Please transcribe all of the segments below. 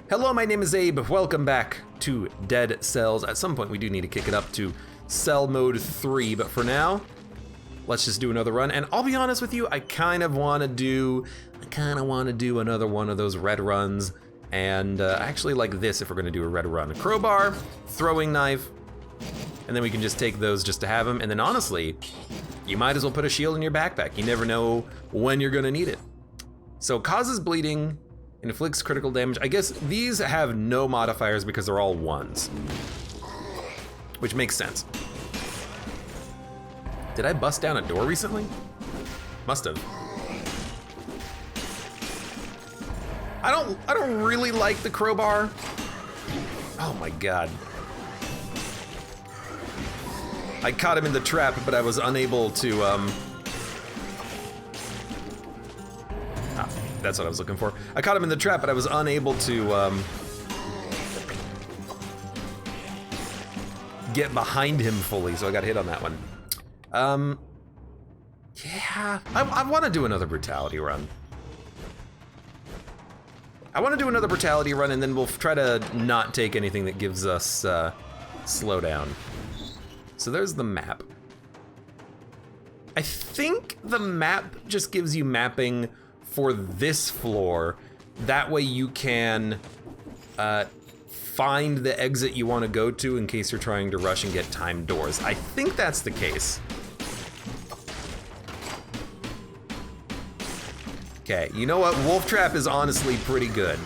Hello, my name is Abe. Welcome back to Dead Cells. At some point, we do need to kick it up to Cell Mode 3, but for now, let's just do another run. And I'll be honest with you, I kind of want to do another one of those red runs. And I actually like this if we're going to do a red run. A crowbar, throwing knife, and then we can just take those just to have them. And then honestly, you might as well put a shield in your backpack. You never know when you're going to need it. So causes bleeding, inflicts critical damage. I guess these have no modifiers because they're all ones, which makes sense. Did I bust down a door recently? Must have. I don't really like the crowbar. Oh my God. I caught him in the trap, but I was unable to, that's what I was looking for. I caught him in the trap, but I was unable to get behind him fully, so I got hit on that one. Yeah, I want to do another brutality run. I want to do another brutality run, and then we'll try to not take anything that gives us slowdown. So there's the map. I think the map just gives you mapping for this floor. That way you can find the exit you want to go to in case you're trying to rush and get timed doors. I think that's the case. Okay, you know what? Wolf Trap is honestly pretty good.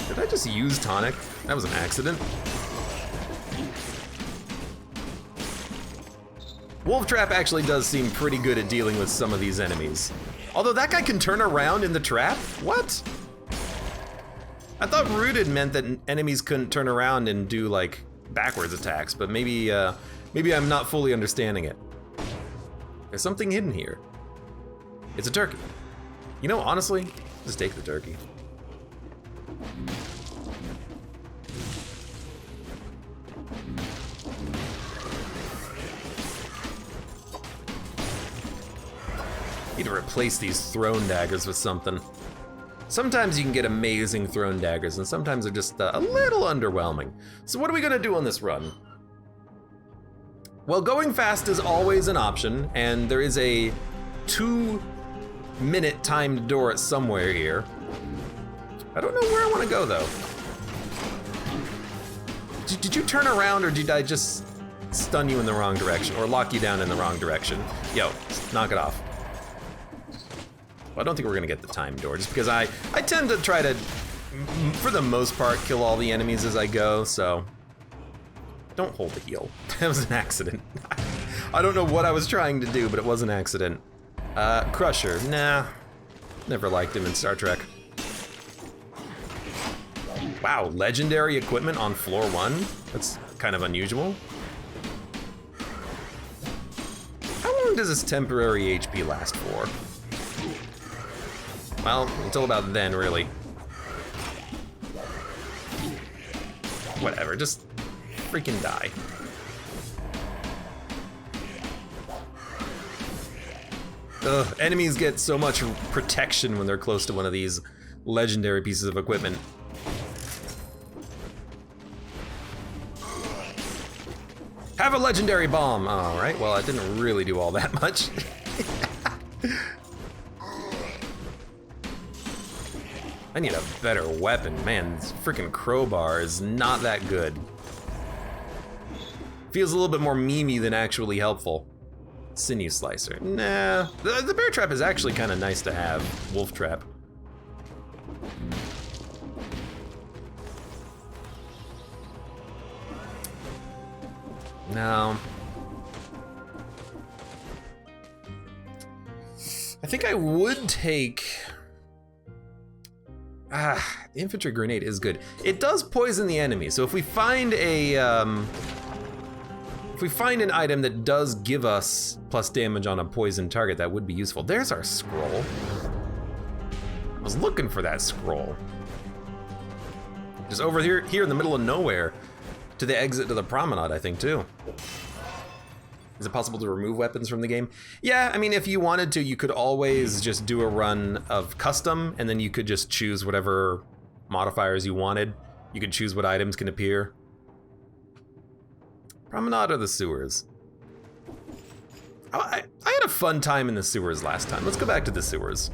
Did I just use tonic? That was an accident. Wolf Trap actually does seem pretty good at dealing with some of these enemies. Although that guy can turn around in the trap? What? I thought rooted meant that enemies couldn't turn around and do like backwards attacks, but maybe I'm not fully understanding it. There's something hidden here. It's a turkey. You know, honestly, just take the turkey. Need to replace these thrown daggers with something. Sometimes you can get amazing thrown daggers, and sometimes they're just a little underwhelming. So what are we gonna do on this run? Well, going fast is always an option, and there is a 2-minute timed door somewhere here. I don't know where I want to go though. Did you turn around, or did I just stun you in the wrong direction, or lock you down in the wrong direction? Yo, knock it off. Well, I don't think we're gonna get the timed door, just because I tend to try to, for the most part, kill all the enemies as I go, so. Don't hold the heal. That was an accident. I don't know what I was trying to do, but it was an accident. Crusher, nah. Never liked him in Star Trek. Wow, legendary equipment on floor 1? That's kind of unusual. How long does this temporary HP last for? Well, until about then, really. Whatever, just freaking die. Ugh, enemies get so much protection when they're close to one of these legendary pieces of equipment. Have a legendary bomb. All right, well, it didn't really do all that much. I need a better weapon. Man, this freaking crowbar is not that good. Feels a little bit more memey than actually helpful. Sinew slicer. Nah, the bear trap is actually kind of nice to have. Wolf trap. No. I think I would take... the infantry grenade is good. It does poison the enemy, so if we find an item that does give us plus damage on a poison target, that would be useful. There's our scroll. I was looking for that scroll. Just over here in the middle of nowhere to the exit to the promenade, I think, too. Is it possible to remove weapons from the game? Yeah, I mean, if you wanted to, you could always just do a run of custom, and then you could just choose whatever modifiers you wanted. You could choose what items can appear. Promenade or the sewers? I had a fun time in the sewers last time. Let's go back to the sewers.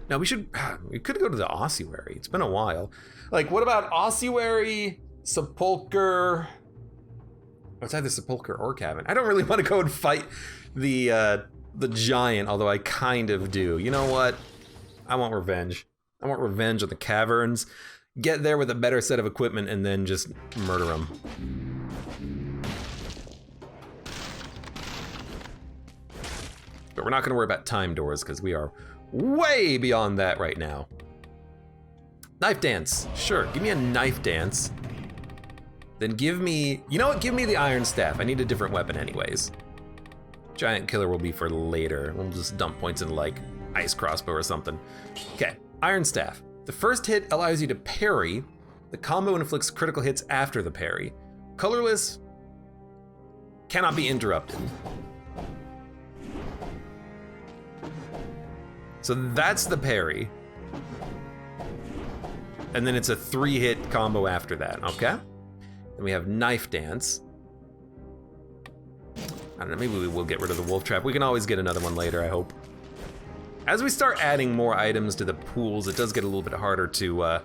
Now we could go to the ossuary. It's been a while. Like, what about ossuary, sepulcher? Oh, it's either sepulcher or cavern. I don't really want to go and fight the giant, although I kind of do. You know what? I want revenge. I want revenge on the caverns. Get there with a better set of equipment and then just murder them. But we're not going to worry about time doors because we are way beyond that right now. Knife dance. Sure, give me a knife dance. Then give me, you know what, give me the iron staff. I need a different weapon anyways. Giant killer will be for later. We'll just dump points in like ice crossbow or something. Okay, iron staff. The first hit allows you to parry. The combo inflicts critical hits after the parry. Colorless cannot be interrupted. So that's the parry. And then it's a 3-hit combo after that, okay? Then we have knife dance. I don't know, maybe we will get rid of the wolf trap. We can always get another one later, I hope. As we start adding more items to the pools, it does get a little bit harder to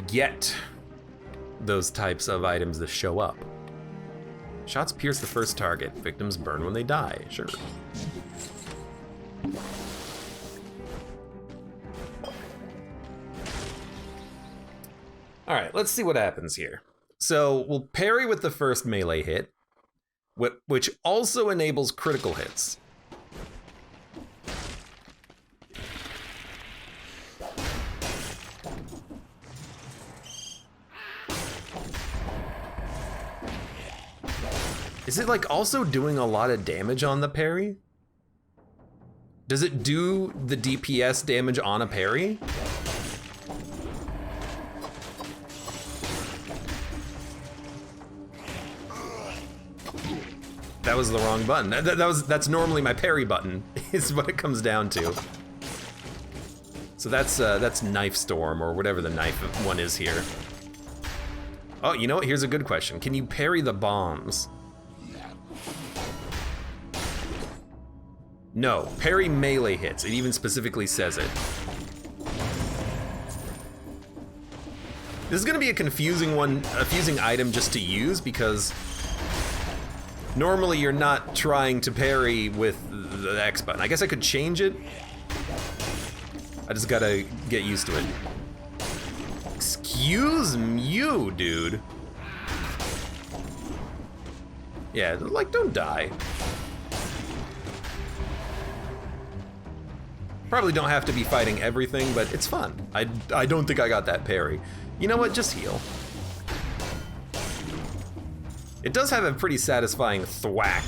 get those types of items that show up. Shots pierce the first target. Victims burn when they die, sure. All right, let's see what happens here. So we'll parry with the first melee hit, which also enables critical hits. Is it like also doing a lot of damage on the parry? Does it do the DPS damage on a parry? That was the wrong button. That's normally my parry button, is what it comes down to. So that's Knife Storm, or whatever the knife one is here. Oh, you know what? Here's a good question. Can you parry the bombs? No, parry melee hits. It even specifically says it. This is gonna be a confusing item just to use, because normally you're not trying to parry with the X button. I guess I could change it. I just gotta get used to it. Excuse you, dude. Yeah, like, don't die. Probably don't have to be fighting everything, but it's fun. I don't think I got that parry. You know what, just heal. It does have a pretty satisfying thwack.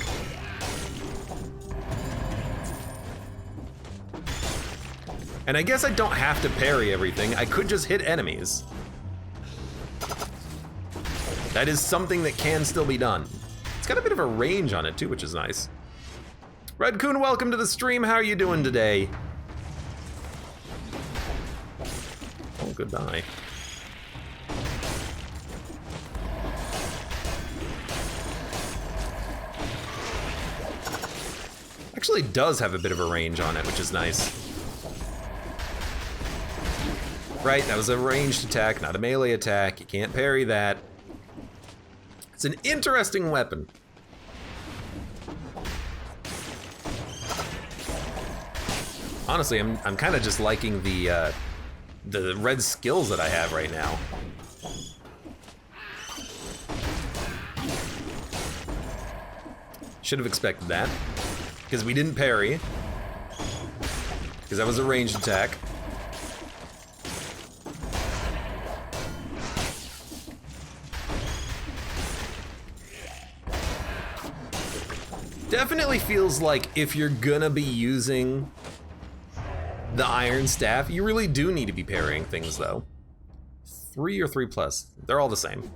And I guess I don't have to parry everything. I could just hit enemies. That is something that can still be done. It's got a bit of a range on it too, which is nice. Red Coon, welcome to the stream. How are you doing today? Oh, goodbye. Actually does have a bit of a range on it, which is nice. Right, that was a ranged attack, not a melee attack. You can't parry that. It's an interesting weapon. Honestly, I'm kind of just liking the red skills that I have right now. Should have expected that, because we didn't parry, because that was a ranged attack. Definitely feels like if you're gonna be using the iron staff, you really do need to be parrying things though. 3 or 3+, they're all the same.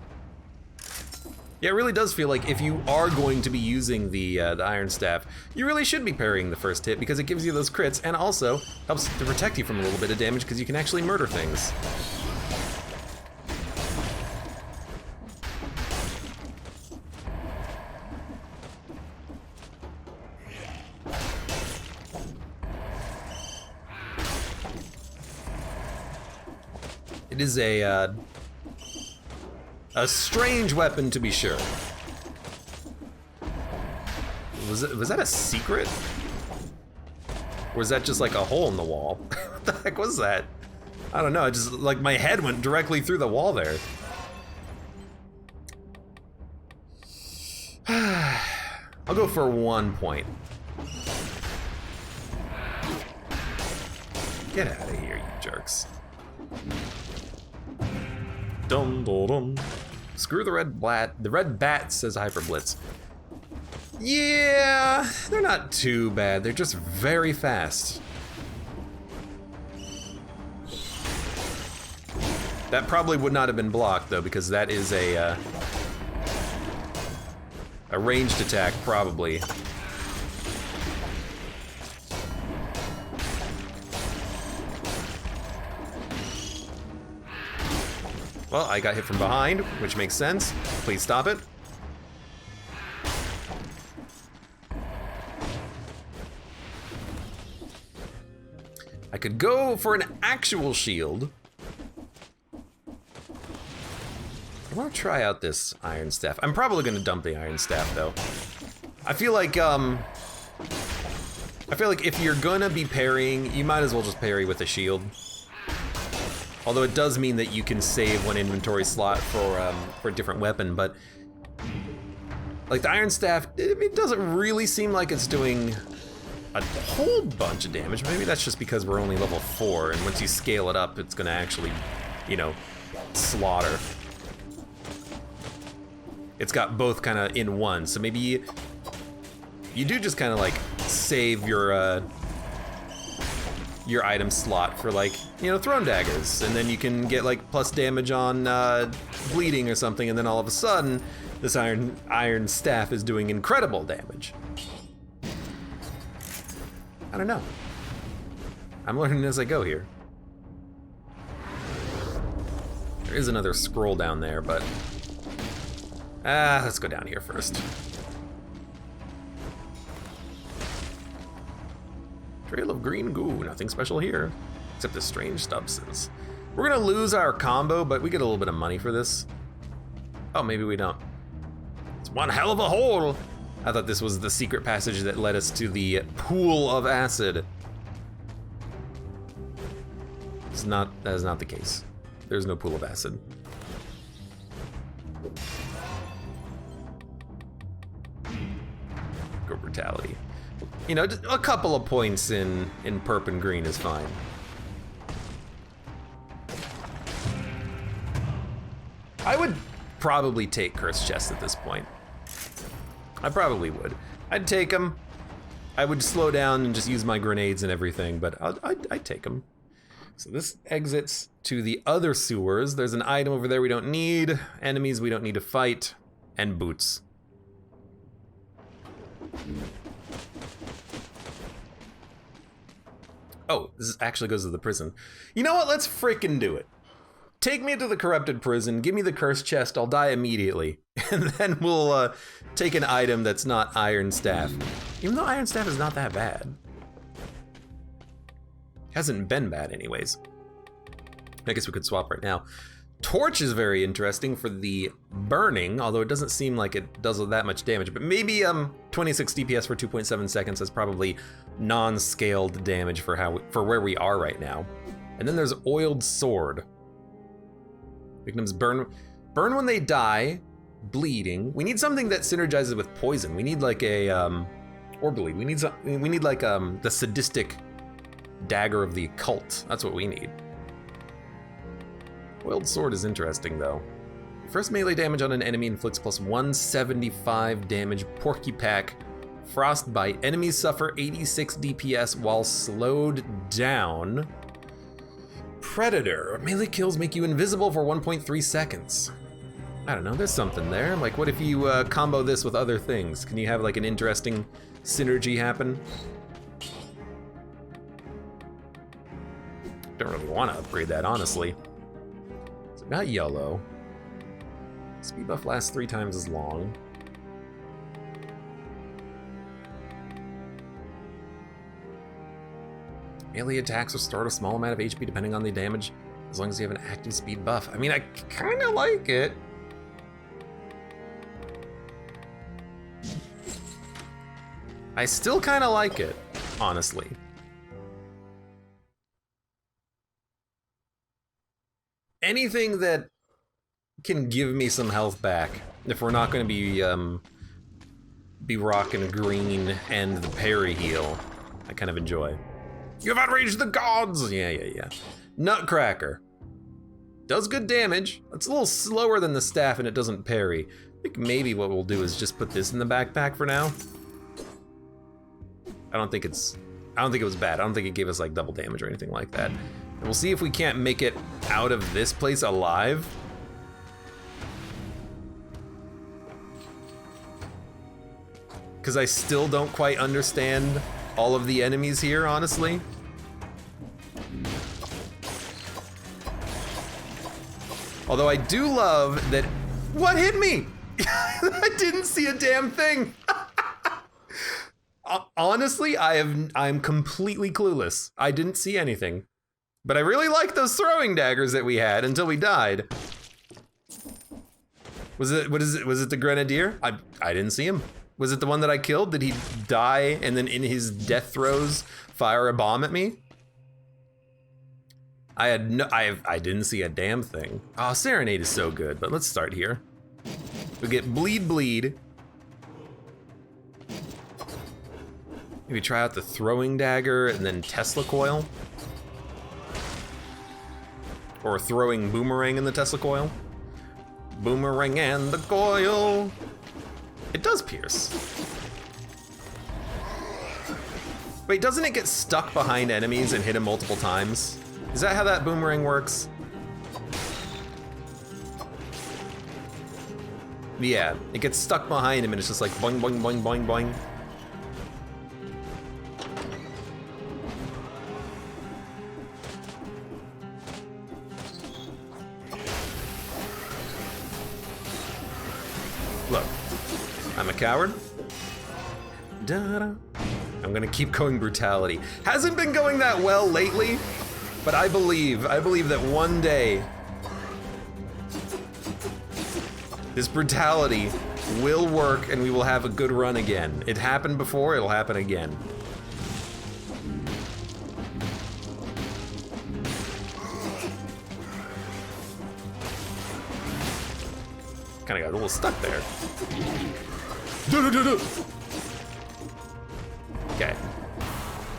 Yeah, it really does feel like if you are going to be using the Iron Staff, you really should be parrying the first hit because it gives you those crits and also helps to protect you from a little bit of damage because you can actually murder things. It is a strange weapon, to be sure. Was that a secret? Or is that just like a hole in the wall? What the heck was that? I don't know, it just, like, my head went directly through the wall there. I'll go for 1 point. Get out of here, you jerks. Dum dum dum. Screw the red bat, says Hyper Blitz. Yeah, they're not too bad. They're just very fast. That probably would not have been blocked though, because that is a ranged attack, probably. Well, I got hit from behind, which makes sense. Please stop it. I could go for an actual shield. I want to try out this Iron Staff. I'm probably going to dump the Iron Staff, though. I feel like if you're gonna be parrying, you might as well just parry with a shield. Although it does mean that you can save one inventory slot for a different weapon, but like the Iron Staff, it doesn't really seem like it's doing a whole bunch of damage. Maybe that's just because we're only level 4, and once you scale it up, it's gonna actually, you know, slaughter. It's got both kind of in one, so maybe you do just kind of like save your item slot for, like, you know, thrown daggers, and then you can get like plus damage on bleeding or something, and then all of a sudden this iron staff is doing incredible damage. I don't know. I'm learning as I go here. There is another scroll down there, but let's go down here first. Trail of green goo, nothing special here, except a strange substance. We're gonna lose our combo, but we get a little bit of money for this. Oh, maybe we don't. It's one hell of a hole. I thought this was the secret passage that led us to the pool of acid. That is not the case. There's no pool of acid. Go brutality. You know, just a couple of points in perp and green is fine. I would probably take Cursed Chest at this point. I probably would. I'd take them. I would slow down and just use my grenades and everything, but I'd take them. So this exits to the other sewers. There's an item over there we don't need, enemies we don't need to fight, and boots. Oh, this actually goes to the prison. You know what? Let's frickin' do it. Take me to the corrupted prison, give me the cursed chest, I'll die immediately. And then we'll take an item that's not Iron Staff. Even though Iron Staff is not that bad. Hasn't been bad anyways. I guess we could swap right now. Torch is very interesting for the burning, although it doesn't seem like it does that much damage, but maybe 26 DPS for 2.7 seconds is probably non-scaled damage for where we are right now. And then there's Oiled Sword. Victims burn when they die, bleeding. We need something that synergizes with poison. We need like a or bleed. We need like the sadistic dagger of the occult. That's what we need. Oiled Sword is interesting though. First melee damage on an enemy inflicts plus 175 damage. Porky-Pack. Frostbite. Enemies suffer 86 DPS while slowed down. Predator. Melee kills make you invisible for 1.3 seconds. I don't know, there's something there. Like, what if you combo this with other things? Can you have like an interesting synergy happen? Don't really want to upgrade that, honestly. So we got yellow. Speed buff lasts 3 times as long. Melee attacks restore a small amount of HP depending on the damage, as long as you have an active speed buff. I mean, I kind of like it. I still kind of like it, honestly. Anything that can give me some health back, if we're not going to be rocking green and the parry heal, I kind of enjoy. You have outraged the gods! Yeah. Nutcracker. Does good damage. It's a little slower than the staff and it doesn't parry. I think maybe what we'll do is just put this in the backpack for now. I don't think it was bad. I don't think it gave us like double damage or anything like that. And we'll see if we can't make it out of this place alive. Because I still don't quite understand all of the enemies here, honestly. Although I do love that. What hit me? I didn't see a damn thing. Honestly, I'm completely clueless. I didn't see anything. But I really like those throwing daggers that we had until we died. Was it the grenadier? I didn't see him. Was it the one that I killed? Did he die and then in his death throes fire a bomb at me? I didn't see a damn thing. Oh, Serenade is so good, but let's start here. We get bleed. Maybe try out the throwing dagger and then Tesla coil. Or throwing boomerang in the Tesla coil. Boomerang and the coil. It does pierce. Wait, doesn't it get stuck behind enemies and hit them multiple times? Is that how that boomerang works? Yeah, it gets stuck behind him and it's just like boing, boing, boing, boing, boing. Look, I'm a coward. Da-da. I'm gonna keep going brutality. Hasn't been going that well lately, but I believe that one day this brutality will work and we will have a good run again. It happened before, it'll happen again. Kinda got a little stuck there. Okay.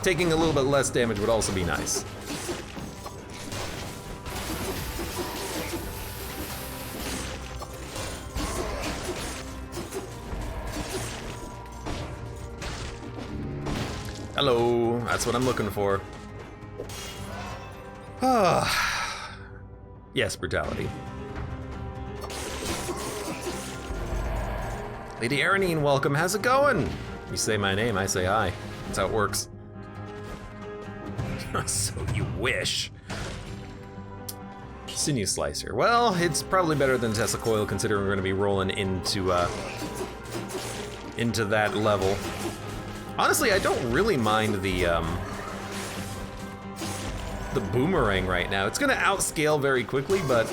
Taking a little bit less damage would also be nice. Hello, that's what I'm looking for. Yes, brutality. Lady Aranine, welcome. How's it going? You say my name, I say hi. That's how it works. So you wish. Sinew Slicer. Well, it's probably better than Tesla Coil considering we're going to be rolling into that level. Honestly, I don't really mind the boomerang right now. It's going to outscale very quickly, but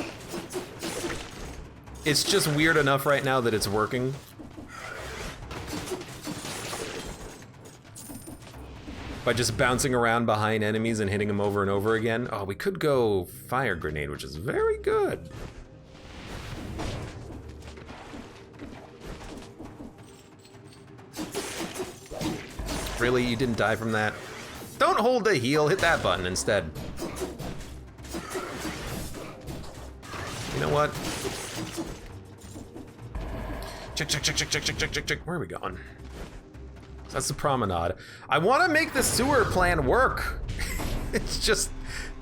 it's just weird enough right now that it's working. By just bouncing around behind enemies and hitting them over and over again. Oh, we could go fire grenade, which is very good. Really, you didn't die from that? Don't hold the heal, hit that button instead. You know what? Check. Where are we going? That's the promenade. I want to make the sewer plan work. It's just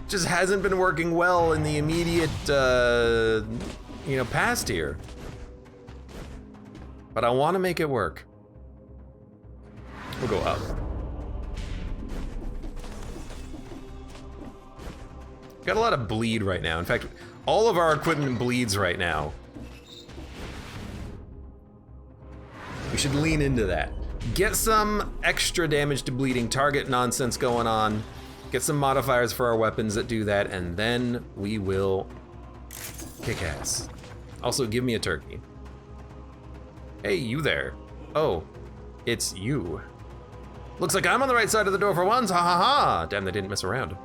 hasn't been working well in the immediate, past here. but I want to make it work. We'll go up. Got a lot of bleed right now. In fact, all of our equipment bleeds right now. We should lean into that. Get some extra damage to bleeding target nonsense going on. Get some modifiers for our weapons that do that, and then we will kick ass. Also, give me a turkey. Hey, you there. Oh, it's you. Looks like I'm on the right side of the door for once, ha ha ha. Damn, they didn't mess around.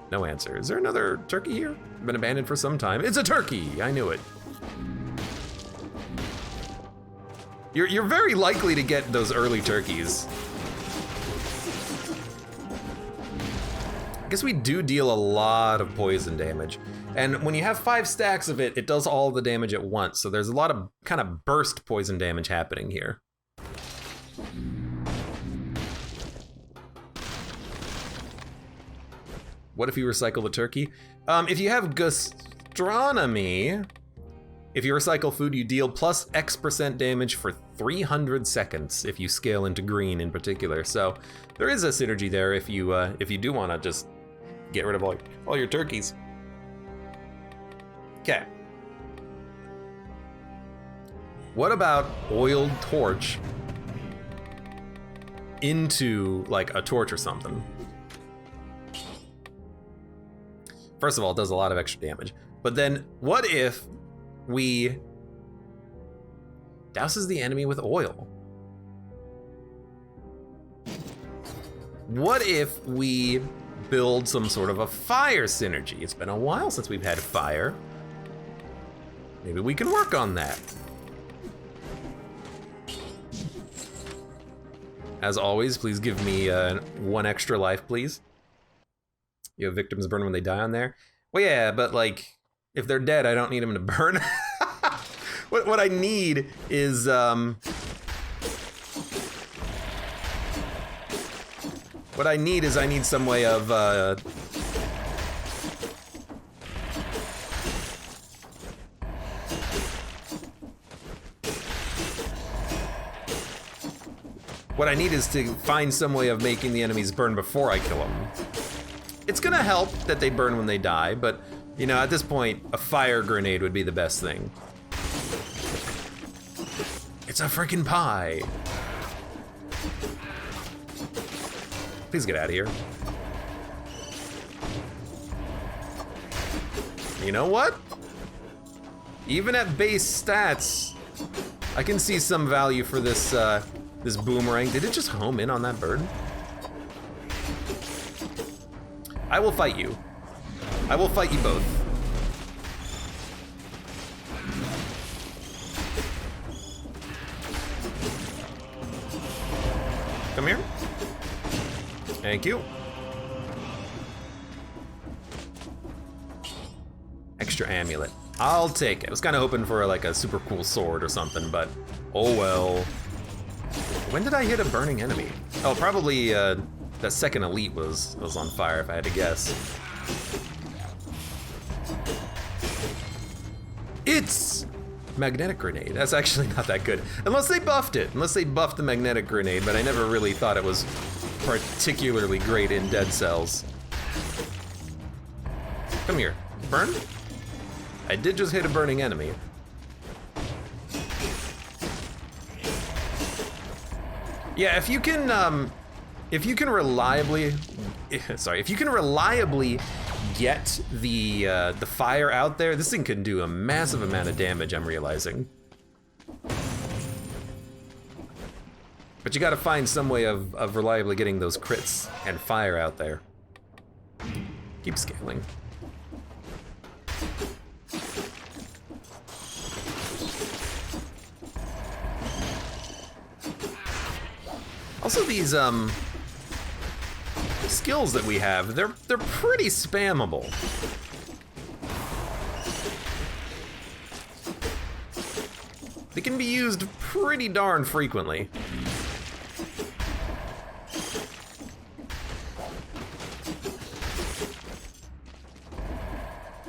No answer. Is there another turkey here? Been abandoned for some time. It's a turkey, I knew it. You're very likely to get those early turkeys. I guess we do deal a lot of poison damage. And when you have 5 stacks of it, it does all the damage at once. So there's a lot of kind of burst poison damage happening here. What if you recycle the turkey? If you have gastronomy, if you recycle food, you deal plus X% damage for 300 seconds if you scale into green in particular. So there is a synergy there if you do want to just get rid of all your turkeys. Okay. What about oiled torch into like a torch or something? First of all, it does a lot of extra damage. But then what if we douses the enemy with oil? What if we build some sort of a fire synergy? It's been a while since we've had fire. Maybe we can work on that. As always, please give me 1 extra life, please. You have victims burn when they die on there? Well, yeah, but like, if they're dead, I don't need them to burn. What I need is, I need some way of, what I need is to find some way of making the enemies burn before I kill them. It's gonna help that they burn when they die, but you know, at this point, a fire grenade would be the best thing. It's a freaking pie. Please get out of here. You know what? Even at base stats, I can see some value for this this boomerang. Did it just home in on that bird? I will fight you. I will fight you both. Come here. Thank you. Extra amulet. I'll take it. I was kind of hoping for like a super cool sword or something, but oh well. When did I hit a burning enemy? Oh, probably that second elite was on fire if I had to guess. It's magnetic grenade. That's actually not that good. Unless they buffed it. Unless they buffed the magnetic grenade, but I never really thought it was particularly great in Dead Cells. Come here. Burn? I did just hit a burning enemy. Yeah, if you can reliably get the fire out there, this thing can do a massive amount of damage, I'm realizing. But you gotta find some way of reliably getting those crits and fire out there. Keep scaling. Also, these skills that we have, they're pretty spammable. They can be used pretty darn frequently.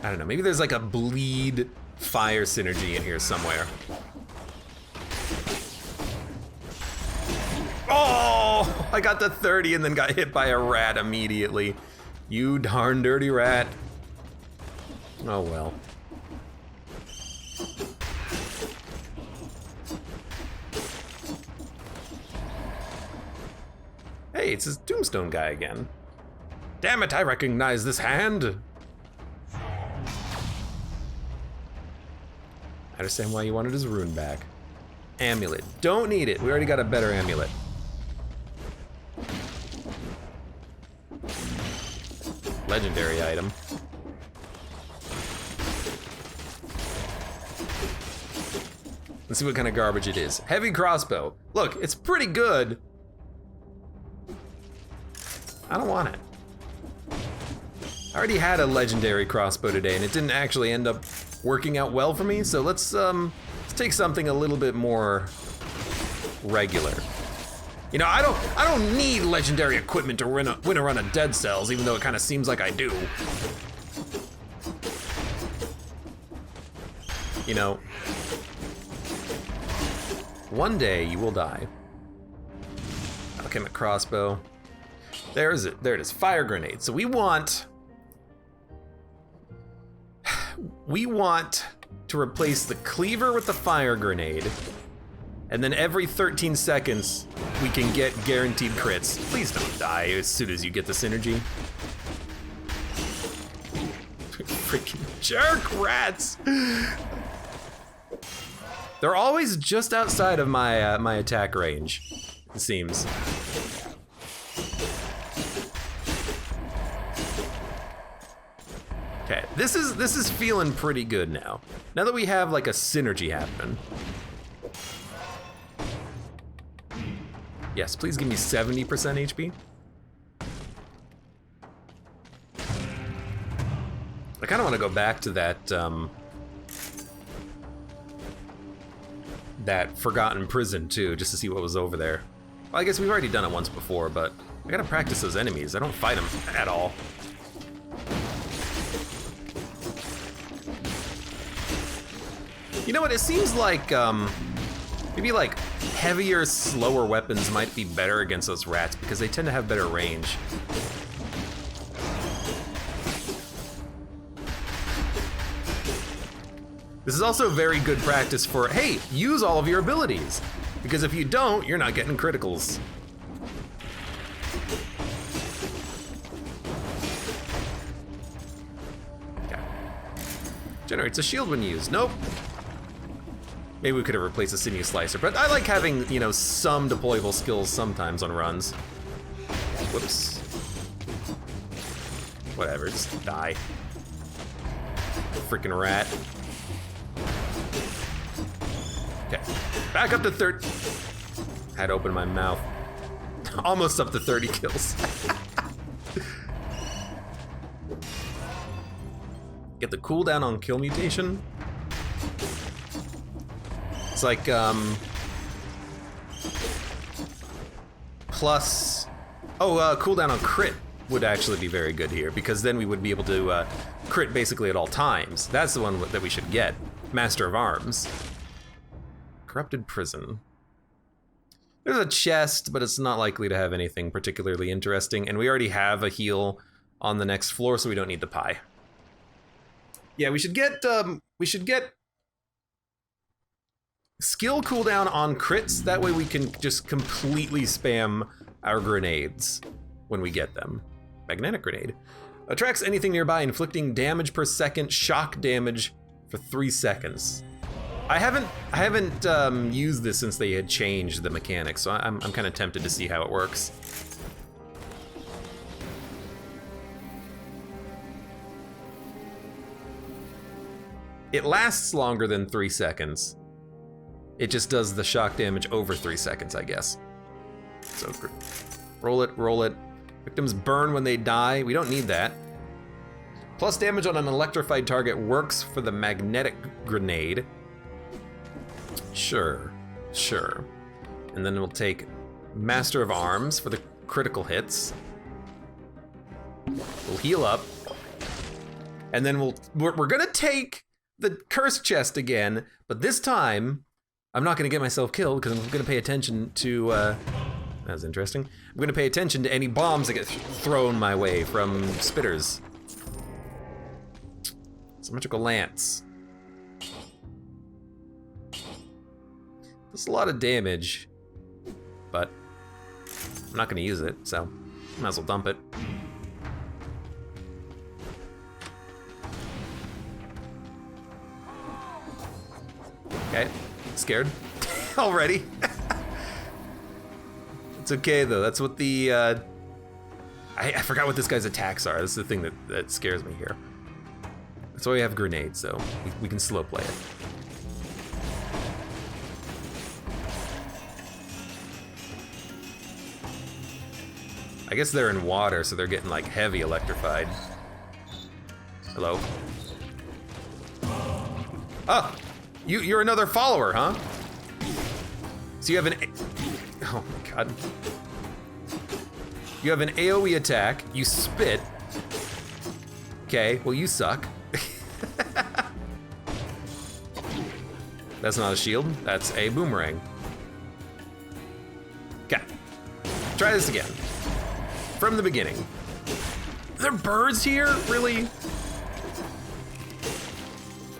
I don't know, maybe there's like a bleed fire synergy in here somewhere. Oh, I got to 30 and then got hit by a rat immediately. You darn dirty rat. Oh well. Hey, it's his tombstone guy again. Damn it, I recognize this hand. I understand why you wanted his rune back. Amulet, don't need it. We already got a better amulet. Legendary item. Let's see what kind of garbage it is. Heavy crossbow. Look, it's pretty good. I don't want it. I already had a legendary crossbow today and it didn't actually end up working out well for me, so let's take something a little bit more regular. You know, I don't need legendary equipment to win a run of Dead Cells, even though it kind of seems like I do. You know, one day you will die. Alchemic crossbow. There it is, fire grenade. So we want to replace the cleaver with the fire grenade, and then every 13 seconds we can get guaranteed crits. Please don't die as soon as you get the synergy. Freaking jerk rats! They're always just outside of my my attack range, it seems. Okay, this is feeling pretty good now. Now that we have like a synergy happening. Yes, please give me 70% HP. I kind of want to go back to that that forgotten prison too, just to see what was over there. Well, I guess we've already done it once before, but I gotta practice those enemies. I don't fight them at all. You know what, it seems like maybe like heavier, slower weapons might be better against those rats because they tend to have better range. This is also very good practice for, hey, use all of your abilities. Because if you don't, you're not getting criticals. Okay. Generates a shield when used. Nope. Maybe we could have replaced the sinew slicer, but I like having, you know, some deployable skills sometimes on runs. Whoops. Whatever, just die. Freaking rat. Okay, back up to 30. Had to open my mouth. Almost up to 30 kills. Get the cooldown on kill mutation. It's like, plus, cooldown on crit would actually be very good here, because then we would be able to crit basically at all times. That's the one that we should get. Master of Arms. Corrupted prison. There's a chest, but it's not likely to have anything particularly interesting, and we already have a heal on the next floor, so we don't need the pie. Yeah, we should get skill cooldown on crits. That way we can just completely spam our grenades when we get them. Magnetic grenade. Attracts anything nearby, inflicting damage per second, shock damage for 3 seconds. I haven't used this since they had changed the mechanics, so I'm kind of tempted to see how it works. It lasts longer than 3 seconds. It just does the shock damage over 3 seconds, I guess. So roll it, roll it. Victims burn when they die. We don't need that. Plus damage on an electrified target works for the magnetic grenade. Sure, sure. And then we'll take Master of Arms for the critical hits. We'll heal up. And then we're gonna take the cursed chest again, but this time, I'm not gonna get myself killed because I'm gonna pay attention to, that was interesting. I'm gonna pay attention to any bombs that get thrown my way from spitters. Symmetrical lance. That's a lot of damage, but I'm not gonna use it, so might as well dump it. Okay, scared already. It's okay though, that's what the, I forgot what this guy's attacks are. This is the thing that scares me here. That's why we have grenades, so we can slow play it. I guess they're in water, so they're getting like heavy electrified. Hello? Oh! You're another follower, huh? So you have an... Oh my god. You have an AoE attack, you spit. Okay, well you suck. That's not a shield, that's a boomerang. Okay, try this again. From the beginning. Are there birds here? Really?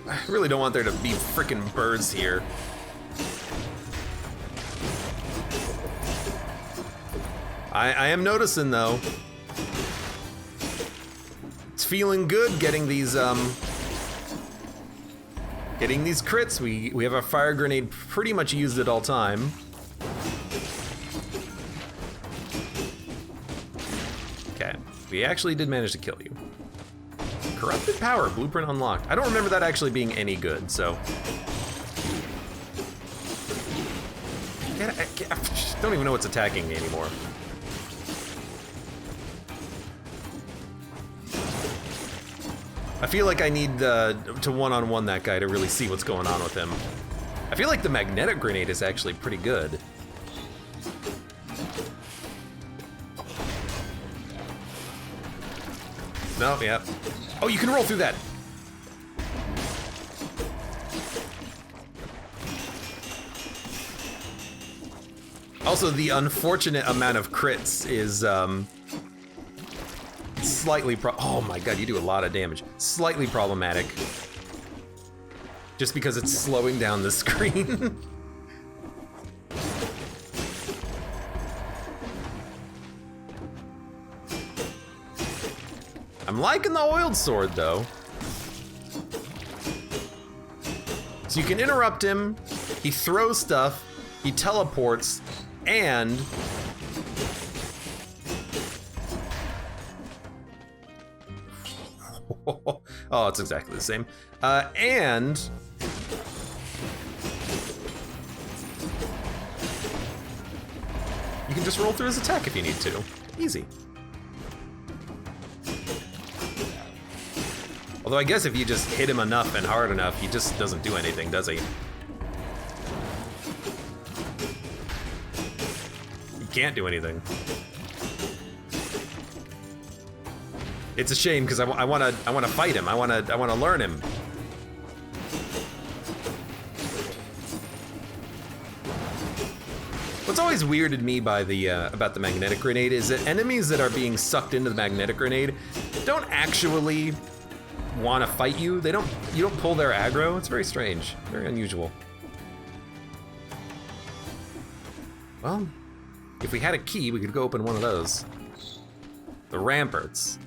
I really don't want there to be frickin' birds here. I am noticing though. It's feeling good getting these crits. We have our fire grenade pretty much used at all time. Okay, we actually did manage to kill you. Corrupted power, blueprint unlocked. I don't remember that actually being any good, so. I don't even know what's attacking me anymore. I feel like I need to one-on-one that guy to really see what's going on with him. I feel like the magnetic grenade is actually pretty good. No, yeah. Oh, you can roll through that. Also, the unfortunate amount of crits is slightly oh my god, you do a lot of damage. Slightly problematic. Just because it's slowing down the screen. I'm liking the oiled sword though. So you can interrupt him, he throws stuff, he teleports, and oh, it's exactly the same. And you can just roll through his attack if you need to. Easy. Although I guess if you just hit him enough and hard enough, he just doesn't do anything, does he? He can't do anything. It's a shame because I want to fight him. I want to learn him. What's always weirded me by the about the magnetic grenade is that enemies that are being sucked into the magnetic grenade don't actually want to fight you. You don't pull their aggro. It's very strange, very unusual. Well, if we had a key, we could go open one of those. The ramparts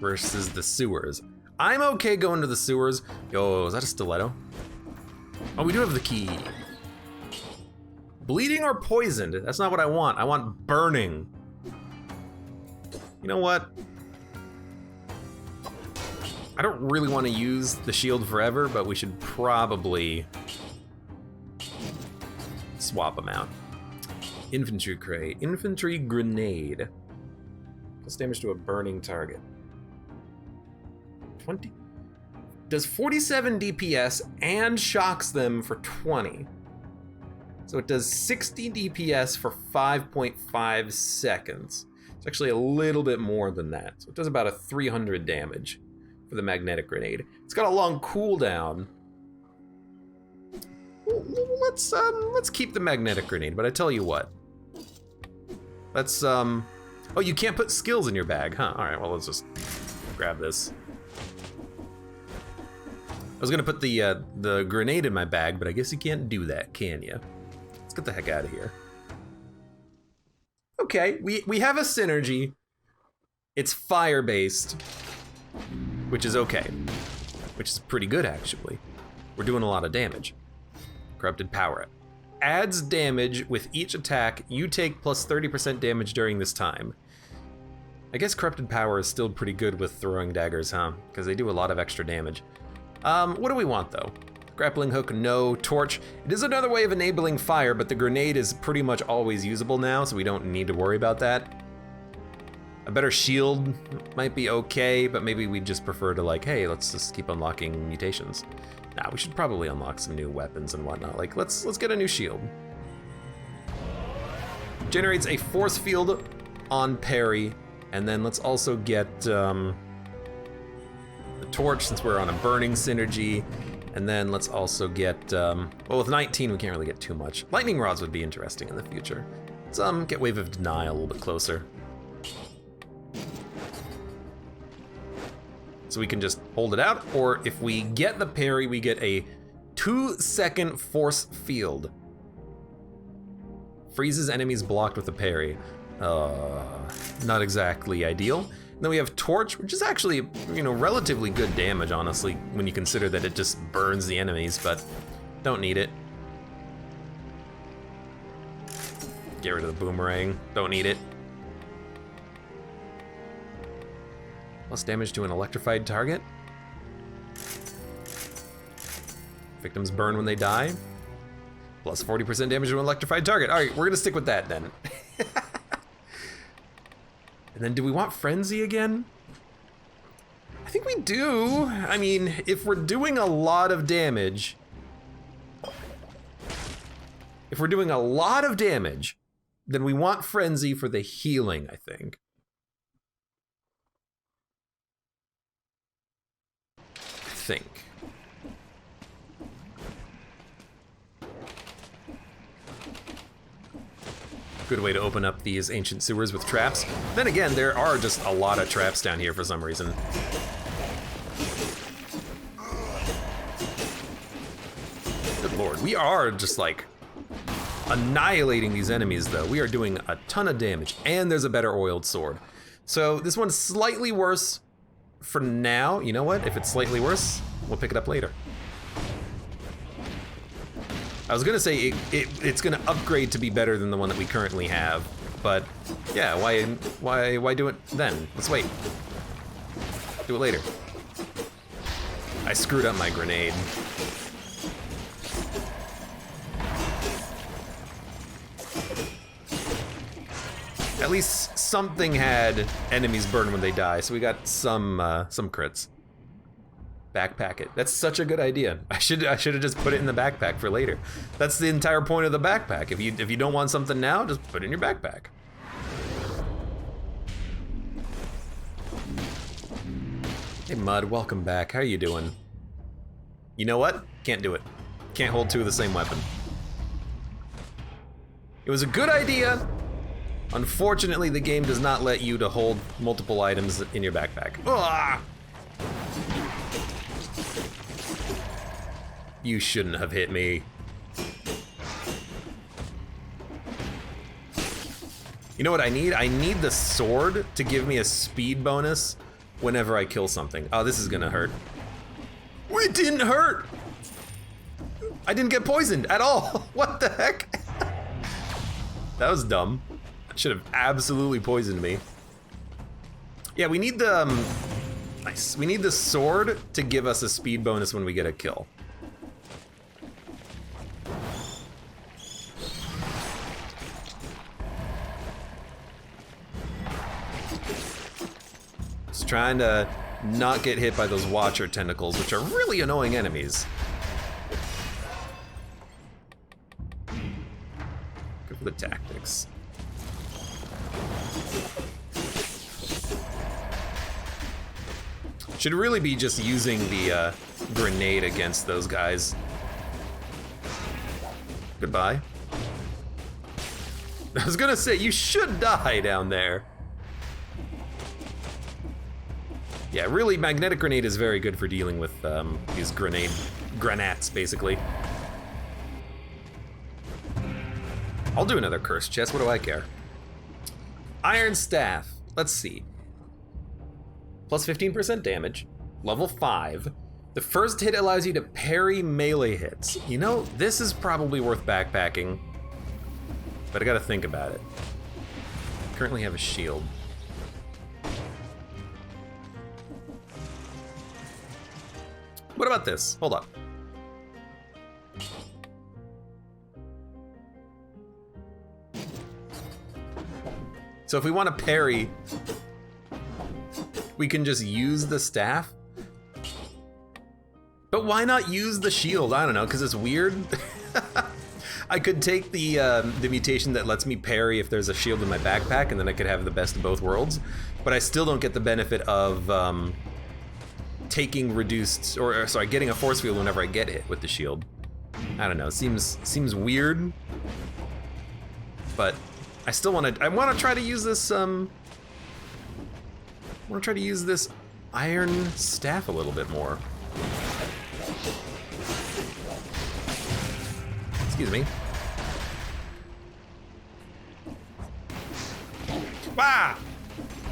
versus the sewers. I'm okay going to the sewers. Yo, is that a stiletto? Oh, we do have the key. Bleeding or poisoned? That's not what I want. I want burning. You know what? I don't really want to use the shield forever, but we should probably swap them out. Infantry crate. Infantry grenade. Plus damage to a burning target. 20. Does 47 DPS and shocks them for 20. So it does 60 DPS for 5.5 seconds. It's actually a little bit more than that. So it does about a 300 damage. for the magnetic grenade. It's got a long cooldown. Let's keep the magnetic grenade, but I tell you what. Let's, oh, you can't put skills in your bag, huh? All right, well, let's just grab this. I was gonna put the grenade in my bag, but I guess you can't do that, can you? Let's get the heck out of here. Okay, we have a synergy. It's fire-based, which is okay. Which is pretty good, actually. We're doing a lot of damage. Corrupted power. Adds damage with each attack. You take plus 30% damage during this time. I guess corrupted power is still pretty good with throwing daggers, huh? Because they do a lot of extra damage. What do we want, though? Grappling hook, no. Torch. It is another way of enabling fire, but the grenade is pretty much always usable now, so we don't need to worry about that. A better shield might be okay, but maybe we'd just prefer to, like, hey, let's just keep unlocking mutations. Nah, we should probably unlock some new weapons and whatnot. Like, let's get a new shield. Generates a force field on parry, and then let's also get the torch since we're on a burning synergy, and then let's also get, well, with 19 we can't really get too much. Lightning rods would be interesting in the future. Let's get Wave of Denial a little bit closer. So we can just hold it out, or if we get the parry, we get a 2-second force field. Freezes enemies blocked with a parry. Not exactly ideal. And then we have Torch, which is actually, you know, relatively good damage, honestly, when you consider that it just burns the enemies, but don't need it. Get rid of the boomerang, don't need it. Plus damage to an electrified target. Victims burn when they die. Plus 40% damage to an electrified target. All right, we're gonna stick with that then. And then do we want Frenzy again? I think we do. I mean, if we're doing a lot of damage, then we want Frenzy for the healing, I think. Good way to open up these ancient sewers with traps. Then again, there are just a lot of traps down here for some reason. Good lord, we are just like annihilating these enemies though. We are doing a ton of damage, and there's a better oiled sword. So this one's slightly worse for now. You know what? If it's slightly worse, we'll pick it up later. I was gonna say it's gonna upgrade to be better than the one that we currently have, but yeah, why do it then? Let's wait. Do it later. I screwed up my grenade. At least something had enemies burn when they die, so we got some crits. Backpack it. That's such a good idea. I should have just put it in the backpack for later. That's the entire point of the backpack. If you don't want something now, just put it in your backpack. Hey Mud, welcome back. How you doing? You know what? Can't do it. Can't hold two of the same weapon. It was a good idea. Unfortunately, the game does not let you to hold multiple items in your backpack. Ugh! You shouldn't have hit me. You know what I need? I need the sword to give me a speed bonus whenever I kill something. Oh, this is gonna hurt. It didn't hurt! I didn't get poisoned at all. What the heck? That was dumb. That should have absolutely poisoned me. Yeah, we need the, nice. We need the sword to give us a speed bonus when we get a kill. Just trying to not get hit by those Watcher tentacles, which are really annoying enemies. Good for the tactics. Should really be just using the grenade against those guys. Goodbye. I was gonna say, you should die down there. Yeah, really, magnetic grenade is very good for dealing with these granates, basically. I'll do another curse chest, what do I care? Iron staff, let's see. Plus 15% damage, level 5. The first hit allows you to parry melee hits. You know, this is probably worth backpacking, but I gotta think about it. Currently have a shield. What about this? Hold up. So if we want to parry, we can just use the staff. But why not use the shield? I don't know, because it's weird. I could take the mutation that lets me parry if there's a shield in my backpack, and then I could have the best of both worlds. But I still don't get the benefit of taking reduced, or sorry, getting a force field whenever I get hit with the shield. I don't know. It seems weird, but I still want to. I want to try to use this. I want to try to use this iron staff a little bit more. Excuse me. Ah!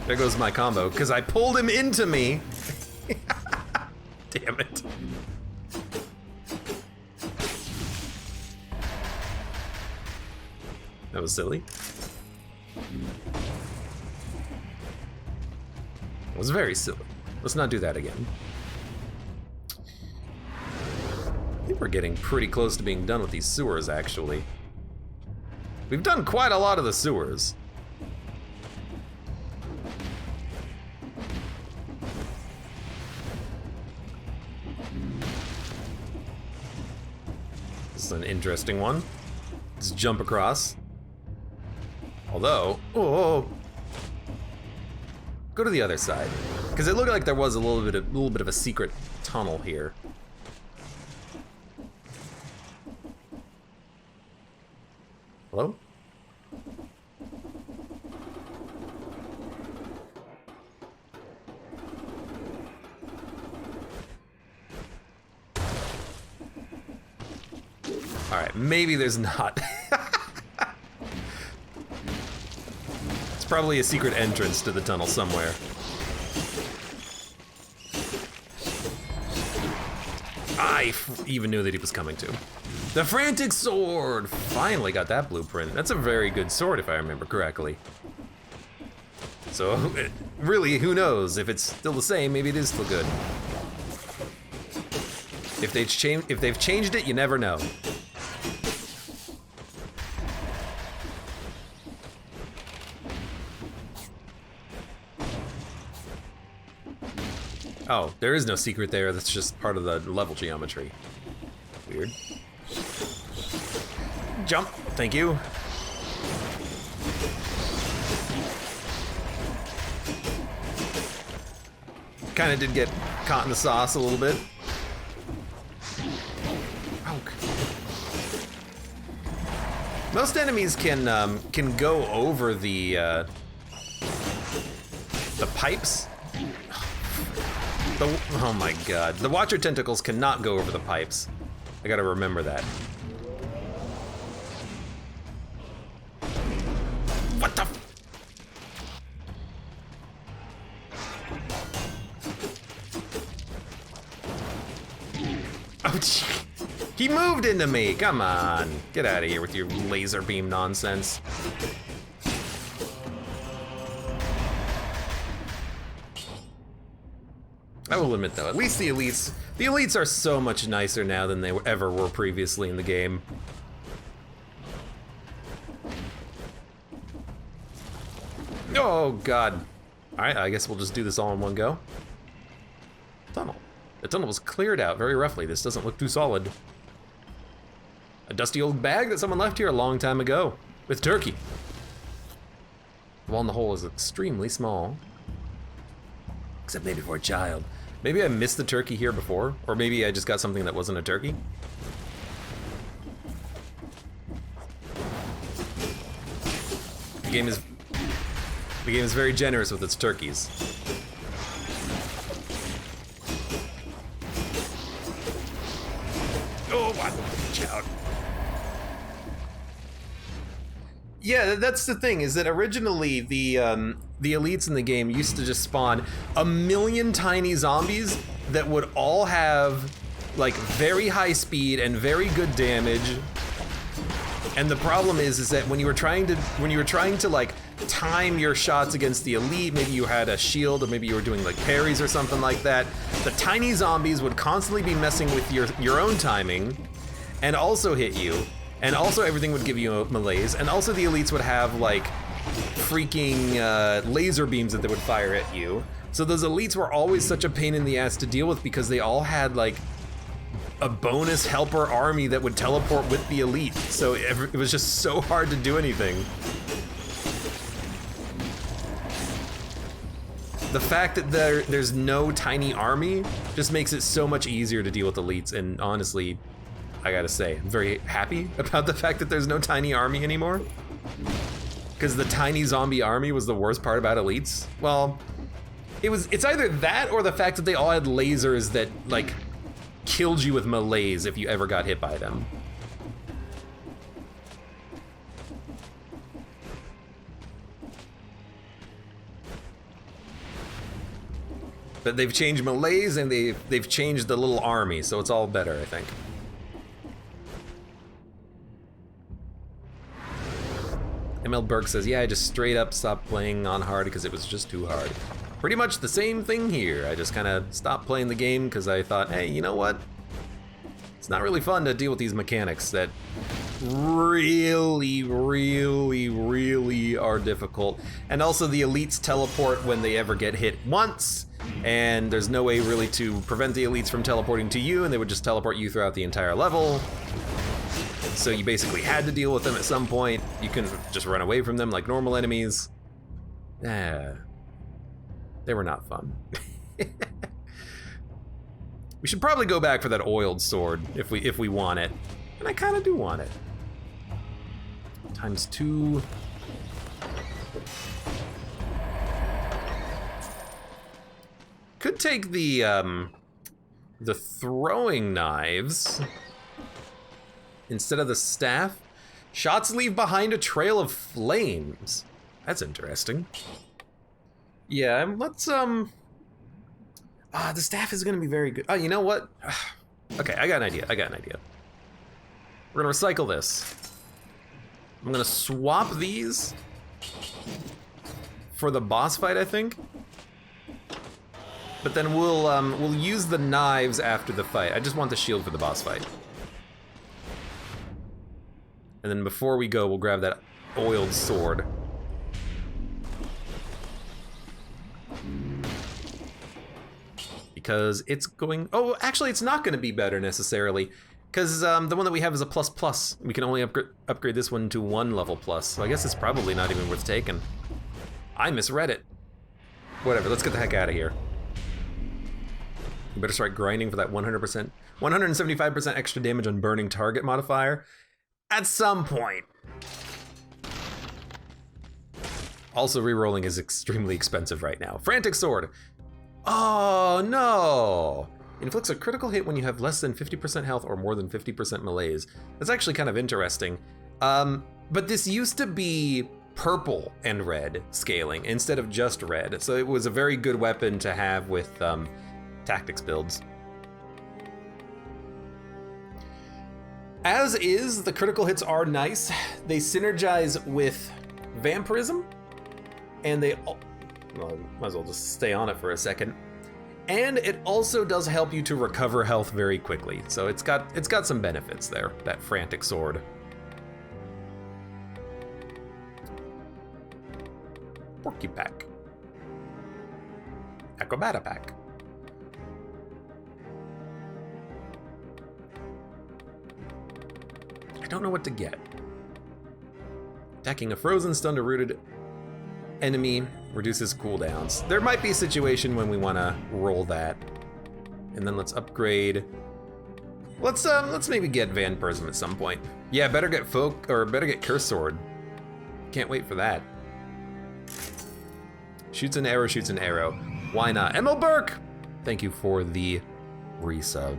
There goes my combo, because I pulled him into me. Damn it. That was silly. It was very silly. Let's not do that again. I think we're getting pretty close to being done with these sewers, actually. We've done quite a lot of the sewers. This is an interesting one. Let's jump across. Although, oh, go to the other side, because it looked like there was a little bit of a secret tunnel here. Hello? All right, maybe there's not. It's probably a secret entrance to the tunnel somewhere. I even knew that he was coming to. The frantic sword! Finally got that blueprint. That's a very good sword if I remember correctly. So, really, who knows? If it's still the same, maybe it is still good. If they've changed it, you never know. Oh, there is no secret there. That's just part of the level geometry. Weird. Jump. Thank you. Kind of did get caught in the sauce a little bit. Most enemies can go over the pipes. Oh my god. The Watcher tentacles cannot go over the pipes. I gotta remember that. What the? Oh, gee. He moved into me. Come on. Get out of here with your laser beam nonsense. I will admit though, at least the elites are so much nicer now than they ever were previously in the game. Oh god. Alright, I guess we'll just do this all in one go. Tunnel. The tunnel was cleared out very roughly. This doesn't look too solid. A dusty old bag that someone left here a long time ago. With turkey. The wall in the hole is extremely small. Except maybe for a child. Maybe I missed the turkey here before, or maybe I just got something that wasn't a turkey. The game is very generous with its turkeys. Oh, watch out. Yeah, that's the thing, is that originally the elites in the game used to just spawn a million tiny zombies that would all have like very high speed and very good damage. And the problem is that when you were trying to like time your shots against the elite, maybe you had a shield or maybe you were doing like parries or something like that, the tiny zombies would constantly be messing with your own timing and also hit you. And also everything would give you melees, and also the elites would have like freaking laser beams that they would fire at you. So those elites were always such a pain in the ass to deal with because they all had like a bonus helper army that would teleport with the elite. So it was just so hard to do anything. The fact that there's no tiny army just makes it so much easier to deal with elites, and honestly, I gotta say, I'm very happy about the fact that there's no tiny army anymore. Because the tiny zombie army was the worst part about elites. Well, it's either that or the fact that they all had lasers that like killed you with melees if you ever got hit by them. But they've changed melees and they've changed the little army, so it's all better, I think. ML Berg says, yeah, I just straight up stopped playing on hard because it was just too hard. Pretty much the same thing here. I just kind of stopped playing the game because I thought, hey, you know what? It's not really fun to deal with these mechanics that really, really, really are difficult. And also the elites teleport when they ever get hit once, and there's no way really to prevent the elites from teleporting to you, and they would just teleport you throughout the entire level. So you basically had to deal with them at some point. You couldn't just run away from them like normal enemies. They were not fun. We should probably go back for that oiled sword if we want it. And I kind of do want it. ×2. Could take the throwing knives instead of the staff. Shots leave behind a trail of flames. That's interesting. Yeah, let's the staff is gonna be very good. Oh, you know what? Okay, I got an idea. We're gonna recycle this. I'm gonna swap these for the boss fight, I think. But then we'll use the knives after the fight. I just want the shield for the boss fight. And then before we go, we'll grab that oiled sword. Because it's going... Oh, actually, it's not going to be better necessarily. Because the one that we have is a ++. We can only upgrade this one to 1 level plus. So I guess it's probably not even worth taking. I misread it. Whatever, let's get the heck out of here. You better start grinding for that 100%, 175% extra damage on burning target modifier. At some point. Also, rerolling is extremely expensive right now. Frantic Sword. Oh, no. Inflicts a critical hit when you have less than 50% health or more than 50% melees. That's actually kind of interesting. But this used to be purple and red scaling instead of just red. So it was a very good weapon to have with tactics builds. As is, the critical hits are nice. They synergize with vampirism, and they, well, might as well just stay on it for a second. And it also does help you to recover health very quickly. So it's got some benefits there, that Frantic Sword. Porky Pack. Acrobata Pack. I don't know what to get. Attacking a frozen, stunned, or rooted enemy reduces cooldowns. There might be a situation when we want to roll that. And then let's upgrade. Let's maybe get Vampirism at some point. Yeah, better get Curse Sword. Can't wait for that. Shoots an arrow, shoots an arrow. Why not? Emil Burke! Thank you for the resub.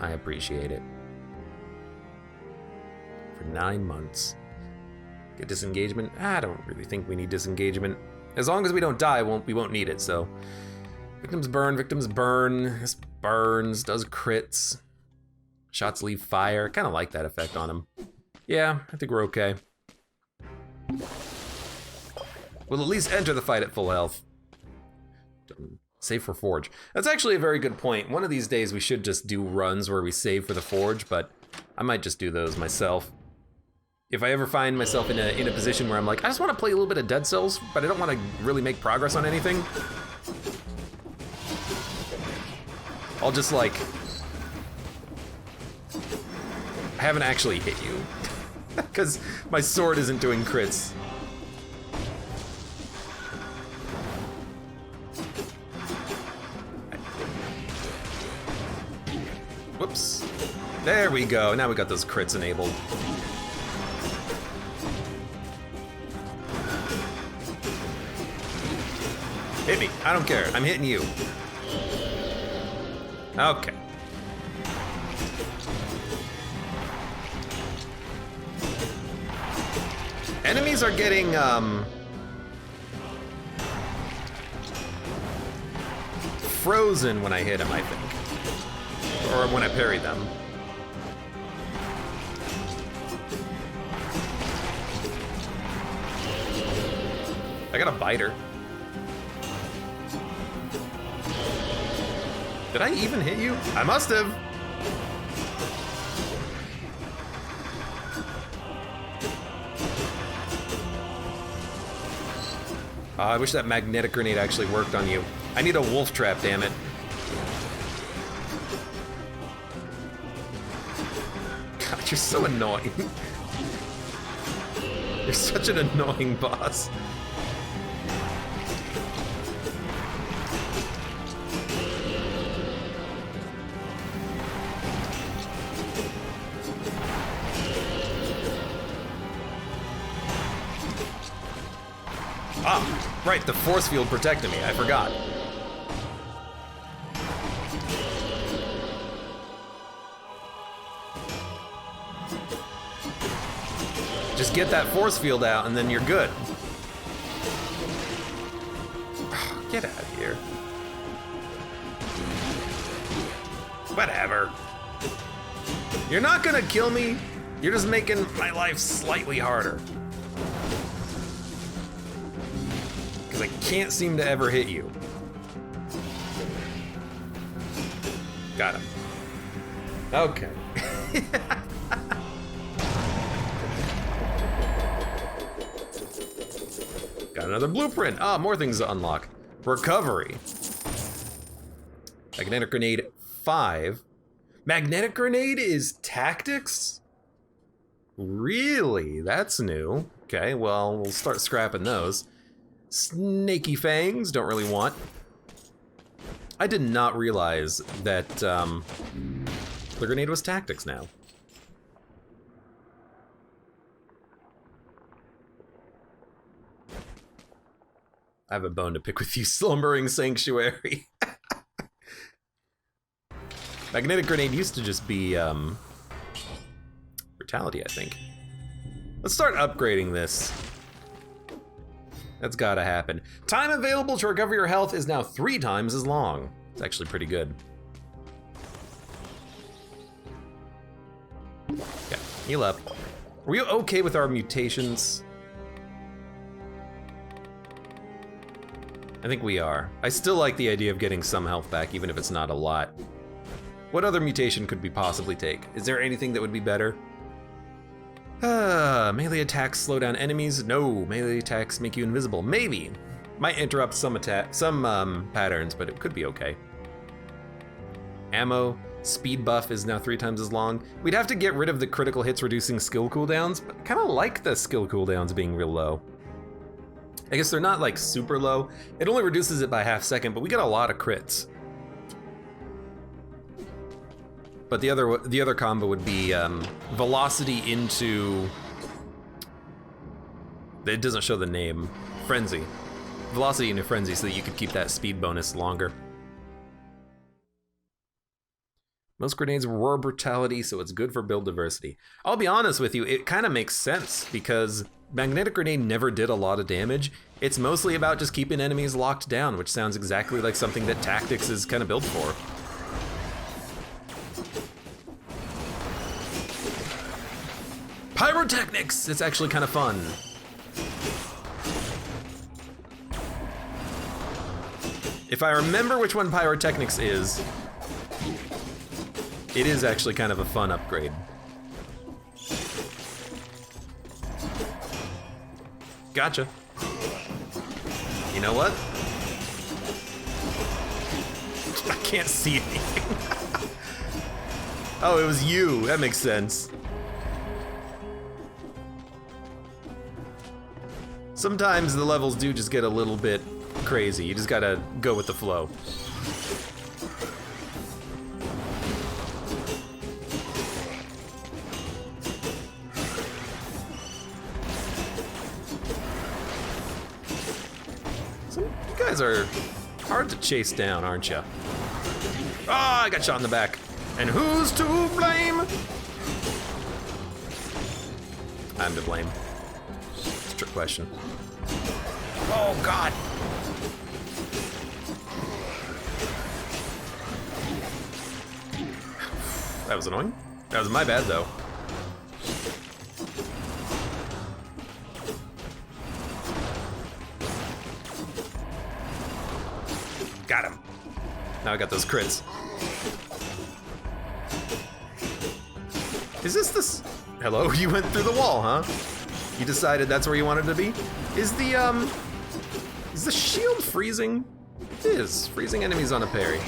I appreciate it. For 9 months. Get disengagement? I don't really think we need disengagement. As long as we don't die, we won't need it, so. Victims burn, victims burn. This burns, does crits. Shots leave fire. Kind of like that effect on him. Yeah, I think we're okay. We'll at least enter the fight at full health. Save for Forge. That's actually a very good point. One of these days we should just do runs where we save for the Forge, but I might just do those myself. If I ever find myself in a position where I'm like, I just want to play a little bit of Dead Cells, but I don't want to really make progress on anything, I'll just like, I haven't actually hit you because my sword isn't doing crits. Whoops. There we go. Now we got those crits enabled. Hit me. I don't care. I'm hitting you. Okay. Enemies are getting, frozen when I hit them, I think. Or when I parry them. I got a biter. Did I even hit you? I must have. I wish that magnetic grenade actually worked on you. I need a wolf trap, damn it. God, you're so annoying. You're such an annoying boss. Ah, right, the force field protected me, I forgot. Just get that force field out and then you're good. Get out of here. Whatever. You're not gonna kill me, you're just making my life slightly harder. I can't seem to ever hit you. Got him. Okay. Got another blueprint. Ah, more things to unlock. Recovery. Magnetic grenade 5. Magnetic grenade is tactics? Really? That's new. Okay, well, we'll start scrapping those. Snaky fangs, don't really want. I did not realize that the grenade was tactics now. I have a bone to pick with you, Slumbering Sanctuary. Magnetic grenade used to just be brutality, I think. Let's start upgrading this. That's gotta happen. Time available to recover your health is now 3 times as long. It's actually pretty good. Yeah, heal up. Are we okay with our mutations? I think we are. I still like the idea of getting some health back, even if it's not a lot. What other mutation could we possibly take? Is there anything that would be better? Melee attacks slow down enemies. No, melee attacks make you invisible. Maybe. Might interrupt some patterns, but it could be okay. Ammo, speed buff is now 3 times as long. We'd have to get rid of the critical hits reducing skill cooldowns, but kind of like the skill cooldowns being real low. I guess they're not like super low. It only reduces it by ½ second, but we get a lot of crits. But the other combo would be velocity into... It doesn't show the name. Frenzy. Velocity into frenzy so that you could keep that speed bonus longer. Most grenades roar brutality, so it's good for build diversity. I'll be honest with you, it kind of makes sense because magnetic grenade never did a lot of damage. It's mostly about just keeping enemies locked down, which sounds exactly like something that Tactics is kind of built for. Pyrotechnics! It's actually kind of fun. If I remember which one Pyrotechnics is, it is actually kind of a fun upgrade. Gotcha. You know what? I can't see anything. Oh, it was you. That makes sense. Sometimes the levels do just get a little bit crazy. You just gotta go with the flow. You guys are hard to chase down, aren't you? Ah, I got shot in the back. And who's to blame? I'm to blame. It's a trick question. Oh, God. That was annoying. That was my bad, though. Got him. Now I got those crits. Is this? Hello? You went through the wall, huh? You decided that's where you wanted to be? Is the shield freezing? It is. Freezing enemies on a parry.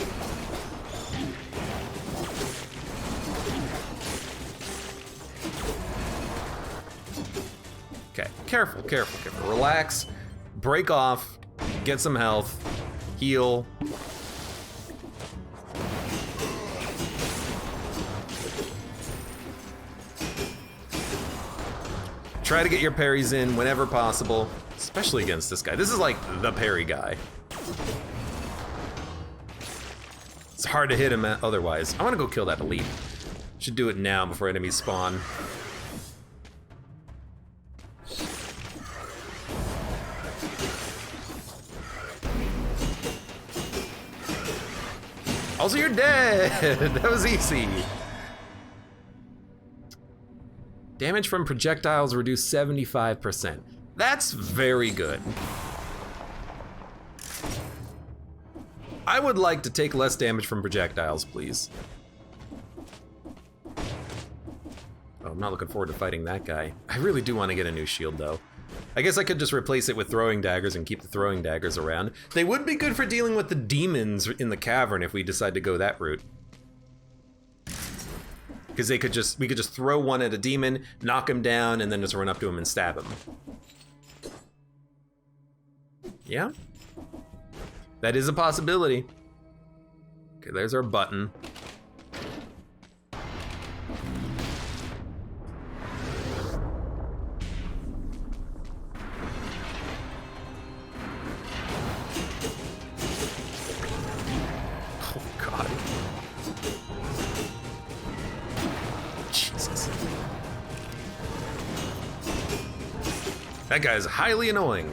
Okay, careful, careful, careful. Relax, break off, get some health, heal. Try to get your parries in whenever possible, especially against this guy. This is like the parry guy. It's hard to hit him otherwise. I want to go kill that elite. Should do it now before enemies spawn. Also, you're dead! That was easy. Damage from projectiles reduced 75%. That's very good. I would like to take less damage from projectiles, please. Oh, I'm not looking forward to fighting that guy. I really do want to get a new shield, though. I guess I could just replace it with throwing daggers and keep the throwing daggers around. They would be good for dealing with the demons in the cavern if we decide to go that route. Because we could just throw one at a demon, knock him down, and then just run up to him and stab him. Yeah? That is a possibility. Okay, there's our button. That guy is highly annoying.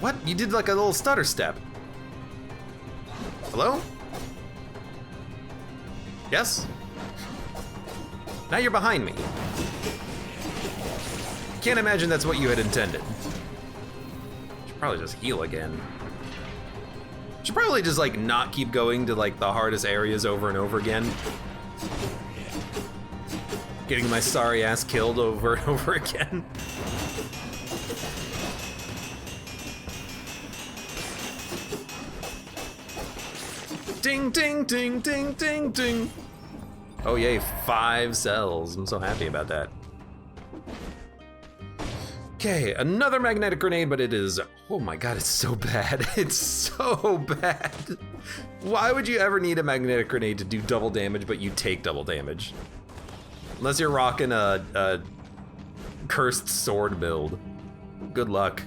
What? You did like a little stutter step. Hello? Yes? Now you're behind me. Can't imagine that's what you had intended. Should probably just heal again. Should probably just like not keep going to like the hardest areas over and over again. Getting my sorry ass killed over and over again. Ding, ding, ding, ding, ding, ding. Oh yay, 5 cells. I'm so happy about that. Okay, another magnetic grenade, but it is, oh my god, it's so bad. It's so bad. Why would you ever need a magnetic grenade to do double damage, but you take double damage? Unless you're rocking a cursed sword build. Good luck.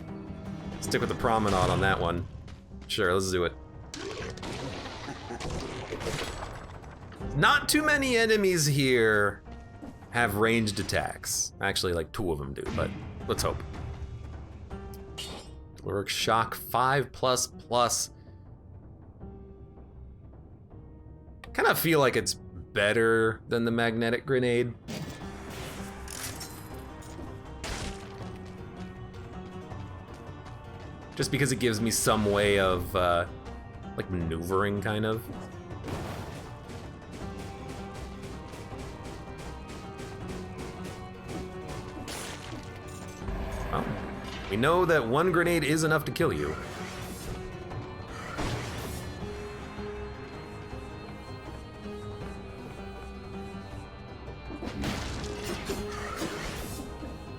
Stick with the promenade on that one. Sure, let's do it. Not too many enemies here have ranged attacks. Actually, like 2 of them do, but let's hope. Caloric shock 5++. Kind of feel like it's better than the magnetic grenade. Just because it gives me some way of like maneuvering, kind of. Well, we know that 1 grenade is enough to kill you.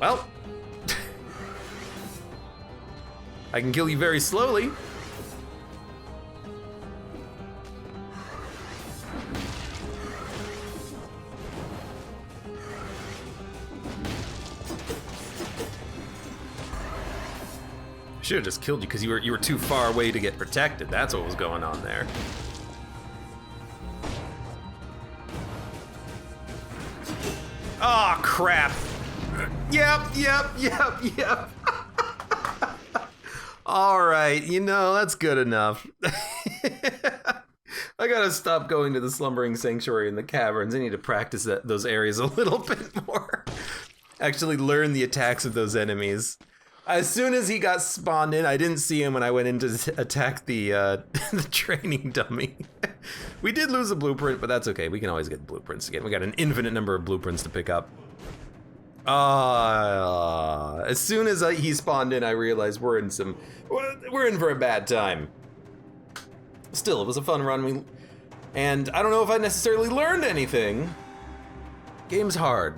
Well, I can kill you very slowly. I should have just killed you because you were too far away to get protected. That's what was going on there. Oh crap. Yep. All right, you know, that's good enough. I gotta stop going to the slumbering sanctuary in the caverns. I need to practice those areas a little bit more. Actually learn the attacks of those enemies. As soon as he got spawned in, I didn't see him when I went in to attack the, the training dummy. We did lose a blueprint, but that's okay. We can always get blueprints again. We got an infinite number of blueprints to pick up. As soon as he spawned in, I realized we're in for a bad time. Still, it was a fun run. And I don't know if I necessarily learned anything. Game's hard.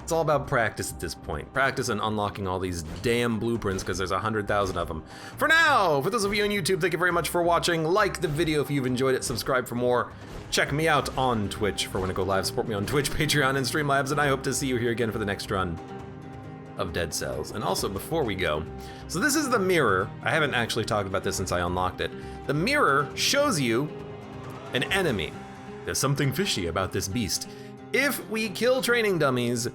It's all about practice at this point. Practice on unlocking all these damn blueprints because there's 100,000 of them. For now, for those of you on YouTube, thank you very much for watching. Like the video if you've enjoyed it. Subscribe for more. Check me out on Twitch for when I go live. Support me on Twitch, Patreon, and Streamlabs, and I hope to see you here again for the next run of Dead Cells. And also, before we go, so this is the mirror. I haven't actually talked about this since I unlocked it. The mirror shows you an enemy. There's something fishy about this beast. If we kill training dummies,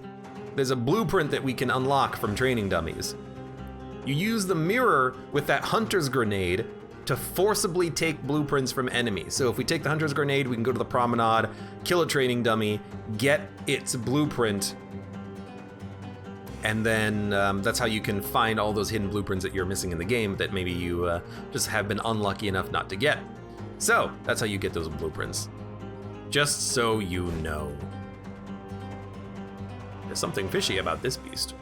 there's a blueprint that we can unlock from training dummies. You use the mirror with that hunter's grenade to forcibly take blueprints from enemies. So if we take the hunter's grenade, we can go to the promenade, kill a training dummy, get its blueprint, and then that's how you can find all those hidden blueprints that you're missing in the game that maybe you just have been unlucky enough not to get. So that's how you get those blueprints. Just so you know. There's something fishy about this beast.